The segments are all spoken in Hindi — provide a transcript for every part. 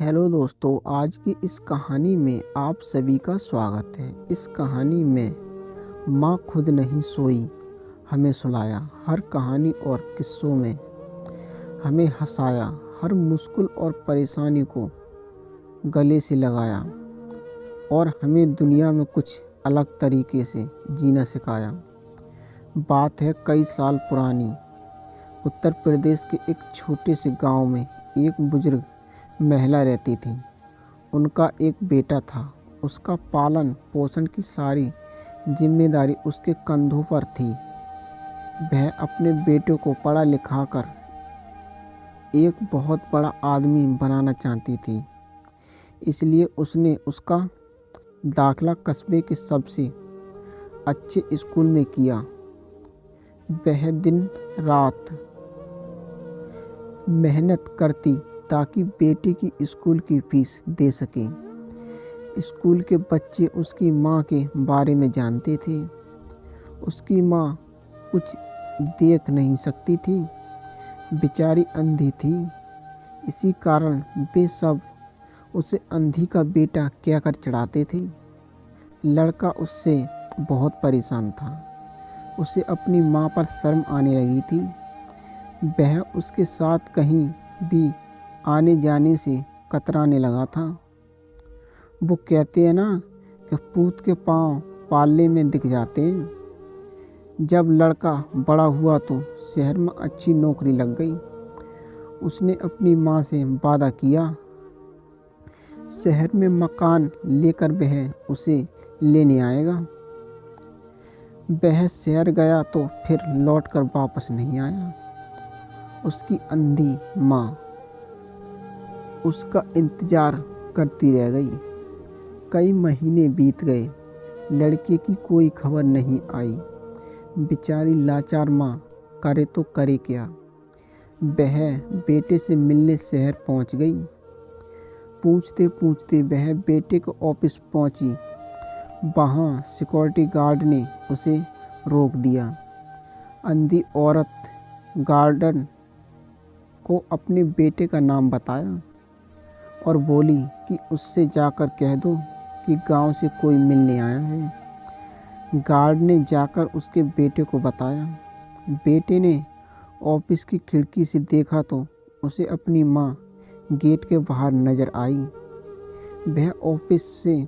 हेलो दोस्तों, आज की इस कहानी में आप सभी का स्वागत है। इस कहानी में माँ खुद नहीं सोई, हमें सुलाया। हर कहानी और किस्सों में हमें हंसाया, हर मुश्किल और परेशानी को गले से लगाया और हमें दुनिया में कुछ अलग तरीके से जीना सिखाया। बात है कई साल पुरानी, उत्तर प्रदेश के एक छोटे से गांव में एक बुजुर्ग महिला रहती थी। उनका एक बेटा था। उसका पालन पोषण की सारी जिम्मेदारी उसके कंधों पर थी। वह अपने बेटे को पढ़ा लिखा कर एक बहुत बड़ा आदमी बनाना चाहती थी। इसलिए उसने उसका दाखिला कस्बे के सबसे अच्छे स्कूल में किया। वह दिन रात मेहनत करती ताकि बेटे की स्कूल की फीस दे सके। स्कूल के बच्चे उसकी माँ के बारे में जानते थे। उसकी माँ कुछ देख नहीं सकती थी, बेचारी अंधी थी। इसी कारण वे सब उसे अंधी का बेटा कहकर चढ़ाते थे। लड़का उससे बहुत परेशान था। उसे अपनी माँ पर शर्म आने लगी थी। वह उसके साथ कहीं भी आने जाने से कतराने लगा था। वो कहते हैं ना कि पूत के पाँव पाले में दिख जाते हैं। जब लड़का बड़ा हुआ तो शहर में अच्छी नौकरी लग गई। उसने अपनी माँ से वादा किया, शहर में मकान लेकर वह उसे लेने आएगा। वह शहर गया तो फिर लौटकर वापस नहीं आया। उसकी अंधी माँ उसका इंतज़ार करती रह गई। कई महीने बीत गए, लड़के की कोई खबर नहीं आई। बेचारी लाचार माँ करे तो करे क्या। वह बेटे से मिलने शहर पहुंच गई। पूछते पूछते वह बेटे के ऑफिस पहुंची। वहाँ सिक्योरिटी गार्ड ने उसे रोक दिया। अंधी औरत गार्डन को अपने बेटे का नाम बताया और बोली कि उससे जाकर कह दो कि गांव से कोई मिलने आया है। गार्ड ने जाकर उसके बेटे को बताया। बेटे ने ऑफिस की खिड़की से देखा तो उसे अपनी माँ गेट के बाहर नजर आई। वह ऑफिस से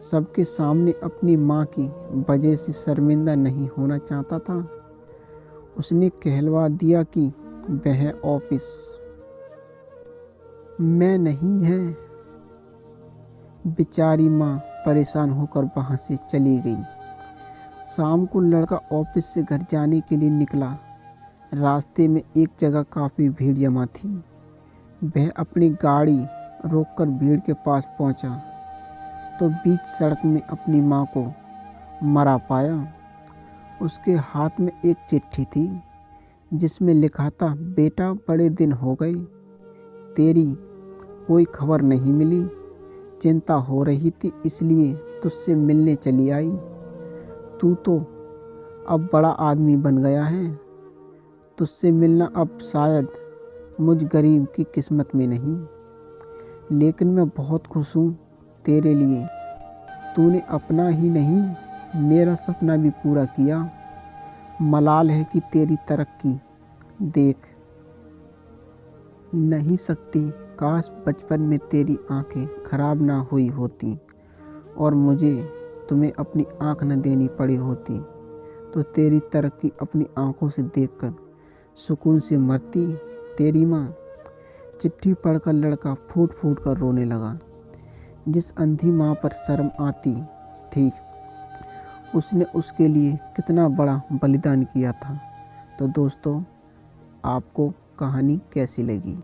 सबके सामने अपनी माँ की वजह से शर्मिंदा नहीं होना चाहता था। उसने कहलवा दिया कि वह ऑफिस में नहीं है। बेचारी माँ परेशान होकर वहाँ से चली गई। शाम को लड़का ऑफिस से घर जाने के लिए निकला। रास्ते में एक जगह काफ़ी भीड़ जमा थी। वह अपनी गाड़ी रोककर भीड़ के पास पहुँचा तो बीच सड़क में अपनी माँ को मरा पाया। उसके हाथ में एक चिट्ठी थी जिसमें लिखा था, बेटा बड़े दिन हो गए, तेरी कोई खबर नहीं मिली। चिंता हो रही थी इसलिए तुझसे मिलने चली आई। तू तो अब बड़ा आदमी बन गया है। तुझसे मिलना अब शायद मुझ गरीब की किस्मत में नहीं, लेकिन मैं बहुत खुश हूँ तेरे लिए। तूने अपना ही नहीं मेरा सपना भी पूरा किया। मलाल है कि तेरी तरक्की देख नहीं सकती। काश बचपन में तेरी आंखें खराब ना हुई होती और मुझे तुम्हें अपनी आंख न देनी पड़ी होती तो तेरी तरक्की अपनी आंखों से देखकर सुकून से मरती। तेरी माँ। चिट्ठी पढ़कर लड़का फूट फूट कर रोने लगा। जिस अंधी माँ पर शर्म आती थी, उसने उसके लिए कितना बड़ा बलिदान किया था। तो दोस्तों, आपको कहानी कैसी लगी?